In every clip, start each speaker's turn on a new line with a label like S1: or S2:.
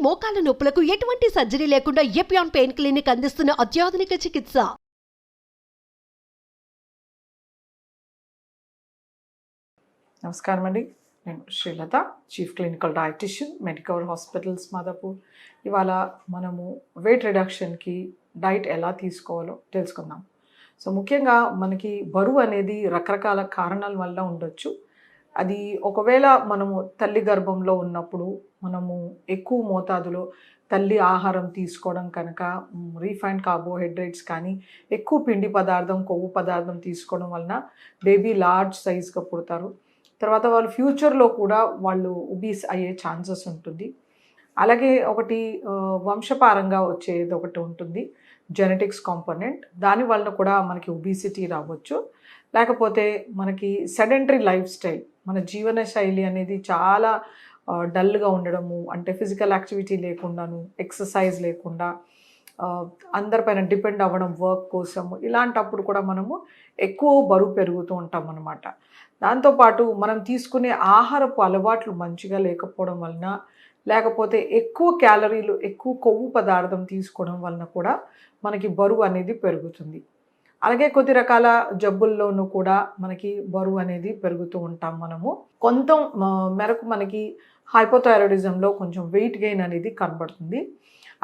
S1: మోకాల నొప్పులకు ఎటువంటి సర్జరీ లేకుండా ఎపియాన్ పెయిన్ క్లినిక్ అందిస్తున్న అత్యాధునిక చికిత్స.
S2: నమస్కారం అండి, నేను Srilatha, chief clinical dietitian, Medicover hospitals Madhapur. ఇవాళ మనము వెయిట్ రిడక్షన్కి డైట్ ఎలా తీసుకోవాలో తెలుసుకుందాం. సో ముఖ్యంగా మనకి బరువు అనేది రకరకాల కారణాల వల్ల ఉండొచ్చు. అది ఒకవేళ మనము తల్లి గర్భంలో ఉన్నప్పుడు మనము ఎక్కువ మోతాదులో తల్లి ఆహారం తీసుకోవడం కనుక, రీఫైండ్ కార్బోహైడ్రేట్స్ కానీ ఎక్కువ పిండి పదార్థం, కొవ్వు పదార్థం తీసుకోవడం వలన బేబీ లార్జ్ సైజ్గా పుడతారు. తర్వాత వాళ్ళు ఫ్యూచర్లో కూడా వాళ్ళు ఒబీస్ అయ్యే ఛాన్సెస్ ఉంటుంది. అలాగే ఒకటి వంశపారంగా వచ్చేది ఒకటి ఉంటుంది, జెనెటిక్స్ కాంపోనెంట్. దానివల్ల కూడా మనకి ఒబిసిటీ రావచ్చు. లేకపోతే మనకి సెడెంటరీ లైఫ్ స్టైల్, మన జీవన శైలి అనేది చాలా డల్గా ఉండడము, అంటే ఫిజికల్ యాక్టివిటీ లేకుండాను, ఎక్సర్సైజ్ లేకుండా అందరిపైన డిపెండ్ అవ్వడం వర్క్ కోసము, ఇలాంటప్పుడు కూడా మనము ఎక్కువ బరువు పెరుగుతూ ఉంటాం అన్నమాట. దాంతోపాటు మనం తీసుకునే ఆహారపు అలవాట్లు మంచిగా లేకపోవడం వలన, లేకపోతే ఎక్కువ క్యాలరీలు, ఎక్కువ కొవ్వు పదార్థం తీసుకోవడం వలన కూడా మనకి బరువు అనేది పెరుగుతుంది. అలాగే కొద్ది రకాల జబ్బుల్లోనూ కూడా మనకి బరువు అనేది పెరుగుతూ ఉంటాం మనము. కొంత మేరకు మనకి హైపోథైరాయిడిజంలో కొంచెం వెయిట్ గెయిన్ అనేది కనబడుతుంది.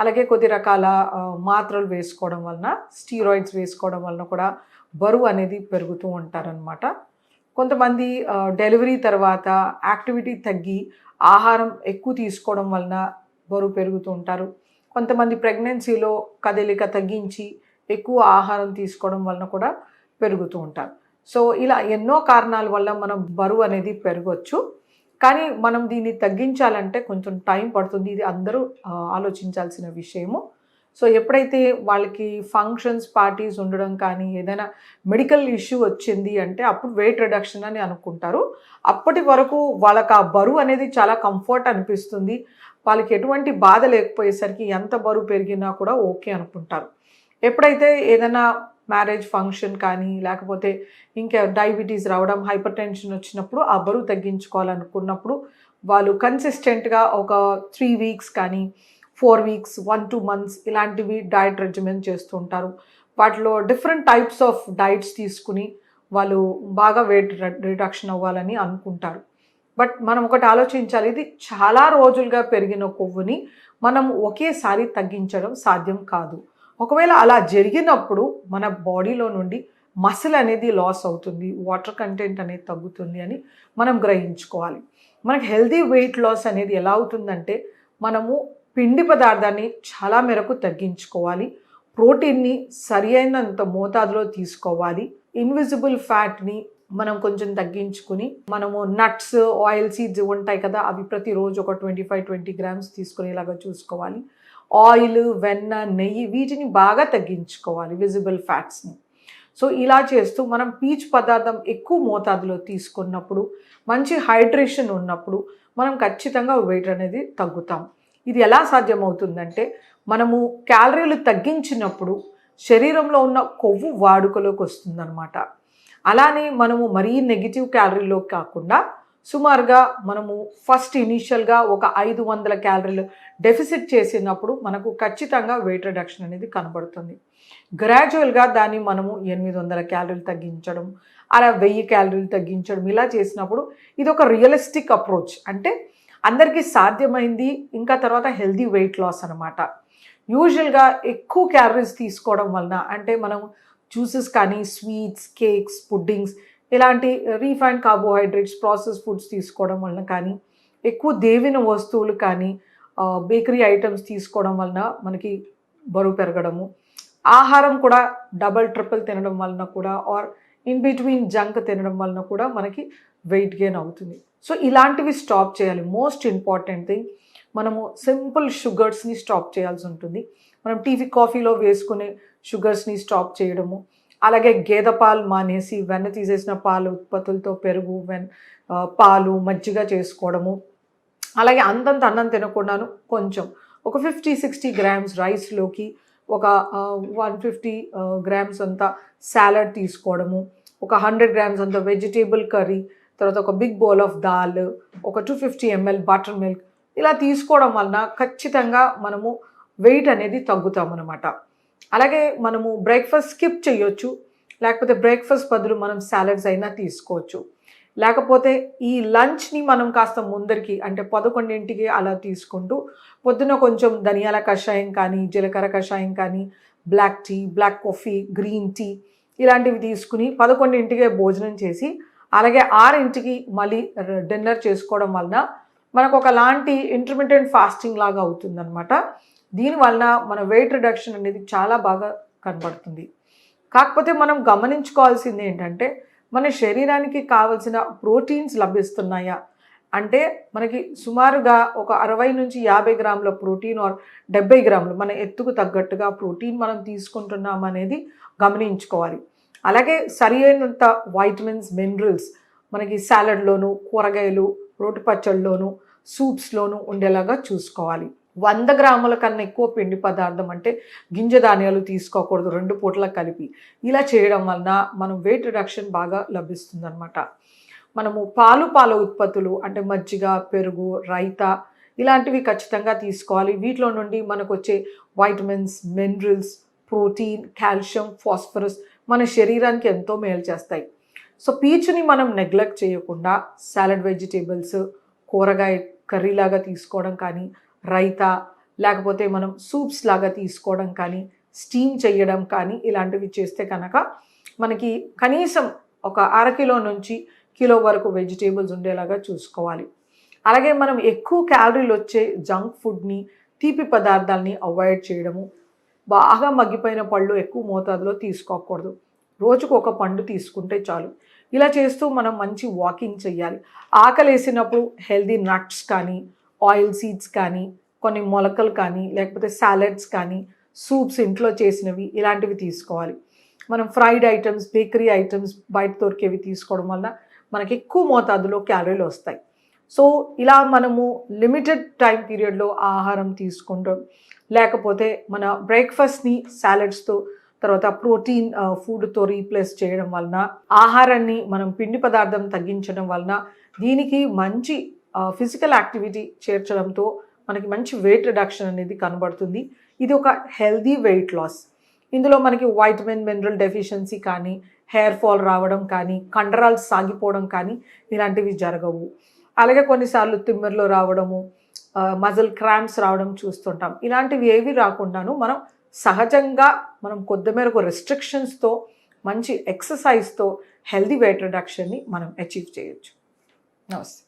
S2: అలాగే కొద్ది రకాల మాత్రలు వేసుకోవడం వలన, స్టీరాయిడ్స్ వేసుకోవడం వలన కూడా బరువు అనేది పెరుగుతూ ఉంటారనమాట. కొంతమంది డెలివరీ తర్వాత యాక్టివిటీ తగ్గి ఆహారం ఎక్కువ తీసుకోవడం వలన బరువు పెరుగుతూ ఉంటారు. కొంతమంది ప్రెగ్నెన్సీలో కదలిక తగ్గించి ఎక్కువ ఆహారం తీసుకోవడం వలన కూడా పెరుగుతూ ఉంటారు. సో ఇలా ఎన్నో కారణాల వల్ల మనం బరువు అనేది పెరగవచ్చు. కానీ మనం దీన్ని తగ్గించాలంటే కొంచెం టైం పడుతుంది. ఇది అందరూ ఆలోచించాల్సిన విషయము. సో ఎప్పుడైతే వాళ్ళకి ఫంక్షన్స్, పార్టీస్ ఉండడం కానీ, ఏదైనా మెడికల్ ఇష్యూ వచ్చింది అంటే అప్పుడు వెయిట్ రిడక్షన్ అని అనుకుంటారు. అప్పటి వరకు వాళ్ళకి ఆ బరువు అనేది చాలా కంఫర్ట్ అనిపిస్తుంది. వాళ్ళకి ఎటువంటి బాధ లేకపోయేసరికి ఎంత బరువు పెరిగినా కూడా ఓకే అనుకుంటారు. ఎప్పుడైతే ఏదైనా మ్యారేజ్ ఫంక్షన్ కానీ, లేకపోతే ఇంకా డయాబెటీస్ రావడం, హైపర్ టెన్షన్ వచ్చినప్పుడు ఆ బరువు తగ్గించుకోవాలనుకున్నప్పుడు వాళ్ళు కన్సిస్టెంట్గా ఒక 3 వీక్స్ కానీ, 4 వీక్స్, 1-2 మంత్స్ ఇలాంటివి డైట్ రెజిమెన్ చేస్తూ ఉంటారు. వాటిలో డిఫరెంట్ టైప్స్ ఆఫ్ డైట్స్ తీసుకుని వాళ్ళు బాగా వెయిట్ రిడక్షన్ అవ్వాలని అనుకుంటారు. బట్ మనం ఒకటి ఆలోచించాలి, ఇది చాలా రోజులుగా పెరిగిన కొవ్వుని మనం ఒకేసారి తగ్గించడం సాధ్యం కాదు. ఒకవేళ అలా జరిగినప్పుడు మన బాడీలో నుండి మసిల్ అనేది లాస్ అవుతుంది, వాటర్ కంటెంట్ అనేది తగ్గుతుంది అని మనం గ్రహించుకోవాలి. మనకి హెల్తీ వెయిట్ లాస్ అనేది ఎలా అవుతుందంటే, మనము పిండి పదార్థాన్ని చాలా మేరకు తగ్గించుకోవాలి, ప్రోటీన్ని సరి అయినంత మోతాదులో తీసుకోవాలి, ఇన్విజిబుల్ ఫ్యాట్ని మనం కొంచెం తగ్గించుకుని, మనము నట్స్, ఆయిల్ సీడ్స్ ఉంటాయి కదా, అవి ప్రతిరోజు ఒక 25-20 గ్రామ్స్ తీసుకునేలాగా చూసుకోవాలి. ఆయిల్, వెన్న, నెయ్యి వీటిని బాగా తగ్గించుకోవాలి, విజిబుల్ ఫ్యాట్స్ని. సో ఇలా చేస్తూ మనం పీచు పదార్థం ఎక్కువ మోతాదులో తీసుకున్నప్పుడు, మంచి హైడ్రేషన్ ఉన్నప్పుడు మనం ఖచ్చితంగా వెయిట్ అనేది తగ్గుతాం. ఇది ఎలా సాధ్యమవుతుందంటే, మనము క్యాలరీలు తగ్గించినప్పుడు శరీరంలో ఉన్న కొవ్వు వాడుకలోకి వస్తుందన్నమాట. అలానే మనము మరీ నెగిటివ్ క్యాలరీలో కాకుండా సుమారుగా మనము ఫస్ట్ ఇనీషియల్గా ఒక 500 క్యాలరీలు డెఫిసిట్ చేసినప్పుడు మనకు ఖచ్చితంగా వెయిట్ రిడక్షన్ అనేది కనబడుతుంది. గ్రాడ్యువల్గా దాన్ని మనము 800 క్యాలరీలు తగ్గించడం, అలా 1000 క్యాలరీలు తగ్గించడం, ఇలా చేసినప్పుడు ఇది ఒక రియలిస్టిక్ అప్రోచ్. అంటే అందరికీ సాధ్యమైంది. ఇంకా తర్వాత హెల్దీ వెయిట్ లాస్ అనమాట. యూజువల్గా ఎక్కువ క్యాలరీస్ తీసుకోవడం వలన, అంటే మనం జ్యూసెస్ కానీ, స్వీట్స్, కేక్స్, పుడ్డింగ్స్ ఇలాంటి రీఫైండ్ కార్బోహైడ్రేట్స్, ప్రాసెస్ ఫుడ్స్ తీసుకోవడం వలన కానీ, ఎక్కువ దేవిన వస్తువులు కానీ, బేకరీ ఐటమ్స్ తీసుకోవడం వలన మనకి బరువు పెరగడము, ఆహారం కూడా డబల్ ట్రిపుల్ తినడం వలన కూడా, ఆర్ ఇన్ బిట్వీన్ జంక్ తినడం వలన కూడా మనకి వెయిట్ గెయిన్ అవుతుంది. సో ఇలాంటివి స్టాప్ చేయాలి. మోస్ట్ ఇంపార్టెంట్ థింగ్, మనము సింపుల్ షుగర్స్ని స్టాప్ చేయాల్సి ఉంటుంది. మనం టీ, కాఫీలో వేసుకునే షుగర్స్ని స్టాప్ చేయడము, అలాగే గేదె పాలు మానేసి వెన్న తీసేసిన పాలు ఉత్పత్తులతో పెరుగు, పాలు, మజ్జిగ చేసుకోవడము, అలాగే అంతంత అన్నం తినకుండాను కొంచెం ఒక 50-60 గ్రామ్స్ రైస్లోకి ఒక 150 గ్రామ్స్ అంత సాలడ్ తీసుకోవడము, ఒక 100 గ్రామ్స్ అంత వెజిటేబుల్ కర్రీ, తర్వాత ఒక బిగ్ బౌల్ ఆఫ్ దాల్, ఒక 250 ml బటర్ మిల్క్, ఇలా తీసుకోవడం వలన ఖచ్చితంగా మనము వెయిట్ అనేది తగ్గుతాం అనమాట. అలాగే మనము బ్రేక్ఫాస్ట్ స్కిప్ చేయొచ్చు, లేకపోతే బ్రేక్ఫాస్ట్ బదులు మనం సాలడ్స్ అయినా తీసుకోవచ్చు. లేకపోతే ఈ లంచ్ని మనం కాస్త ముందరికి అంటే 11ంటికి అలా తీసుకుంటూ పొద్దున కొంచెం ధనియాల కషాయం కానీ, జీలకర్ర కషాయం కానీ, black tea, black coffee, green tea ఇలాంటివి తీసుకుని 11ంటికే భోజనం చేసి అలాగే 6ంటికి మళ్ళీ డిన్నర్ చేసుకోవడం వలన మనకు ఒకలాంటి ఇంటర్మిటెంట్ ఫాస్టింగ్ లాగా అవుతుందన్నమాట. దీనివలన మన వెయిట్ రిడక్షన్ అనేది చాలా బాగా కనబడుతుంది. కాకపోతే మనం గమనించుకోవాల్సింది ఏంటంటే మన శరీరానికి కావలసిన ప్రోటీన్స్ లభిస్తున్నాయా అంటే మనకి సుమారుగా ఒక 60 నుంచి 50 గ్రాముల ప్రోటీన్ ఆర్ 70 గ్రాములు మన ఎత్తుకు తగ్గట్టుగా ప్రోటీన్ మనం తీసుకుంటున్నాం అనేది గమనించుకోవాలి. అలాగే సరి అయినంత వైటమిన్స్, మినరల్స్ మనకి సాలడ్లోను, కూరగాయలు, రోటి పచ్చళ్ళలోను, సూప్స్లోను ఉండేలాగా చూసుకోవాలి. 100 గ్రాముల కన్నా ఎక్కువ పిండి పదార్థం అంటే గింజ ధాన్యాలు తీసుకోకూడదు 2 పూటలకు కలిపి. ఇలా చేయడం వలన మనం వెయిట్ రిడక్షన్ బాగా లభిస్తుంది అనమాట. మనము పాల ఉత్పత్తులు అంటే మజ్జిగ, పెరుగు, రైతా ఇలాంటివి ఖచ్చితంగా తీసుకోవాలి. వీటిలో నుండి మనకు వచ్చే vitamins, minerals, protein, calcium, phosphorus మన శరీరానికి ఎంతో మేలు చేస్తాయి. సో పీచుని మనం నెగ్లెక్ట్ చేయకుండా సాలడ్ వెజిటేబుల్స్, కూరగాయ కర్రీలాగా తీసుకోవడం కానీ, రైతా లేకపోతే మనం సూప్స్ లాగా తీసుకోవడం కానీ, స్టీమ్ చేయడం కానీ ఇలాంటివి చేస్తే కనుక మనకి కనీసం ఒక 1/2 కిలో నుంచి కిలో వరకు వెజిటేబుల్స్ ఉండేలాగా చూసుకోవాలి. అలాగే మనం ఎక్కువ క్యాలరీలు వచ్చే జంక్ ఫుడ్ని, తీపి పదార్థాలని అవాయిడ్ చేయడము, బాగా మగ్గిపోయిన పళ్ళు ఎక్కువ మోతాదులో తీసుకోకూడదు. రోజుకు ఒక పండు తీసుకుంటే చాలు. ఇలా చేస్తూ మనం మంచి వాకింగ్ చేయాలి. ఆకలేసినప్పుడు హెల్దీ నట్స్ కానీ, ఆయిల్ సీడ్స్ కానీ, కొన్ని మొలకలు కానీ, లేకపోతే సాలడ్స్ కానీ, సూప్స్ ఇంట్లో చేసినవి ఇలాంటివి తీసుకోవాలి. మనం ఫ్రైడ్ ఐటమ్స్, బేకరీ ఐటమ్స్ బయట దొరికేవి తీసుకోవడం వల్ల మనకి ఎక్కువ మోతాదులో క్యాలరీలు వస్తాయి. సో ఇలా మనము లిమిటెడ్ టైం పీరియడ్లో ఆహారం తీసుకుంటాం, లేకపోతే మన బ్రేక్ఫాస్ట్ని సాలడ్స్తో తర్వాత ప్రోటీన్ ఫుడ్తో రీప్లేస్ చేయడం వలన, ఆహారాన్ని మనం పిండి పదార్థం తగ్గించడం వలన, దీనికి మంచి ఫిజికల్ యాక్టివిటీ చేర్చడంతో మనకి మంచి వెయిట్ రిడక్షన్ అనేది కనబడుతుంది. ఇది ఒక హెల్దీ వెయిట్ లాస్. ఇందులో మనకి వైటమిన్, మినరల్ డెఫిషియన్సీ కానీ, హెయిర్ ఫాల్ రావడం కానీ, కండరాలు సాగిపోవడం కానీ ఇలాంటివి జరగవు. అలాగే కొన్నిసార్లు తిమ్మిర్లు రావడము, మజిల్ క్రాంప్స్ రావడం చూస్తుంటాం. ఇలాంటివి ఏవి రాకుండాను మనం సహజంగా మనం కొద్ది మేరకు రెస్ట్రిక్షన్స్తో, మంచి ఎక్సర్సైజ్తో హెల్దీ వెయిట్ రిడక్షన్ని మనం అచీవ్ చేయొచ్చు. నమస్తే.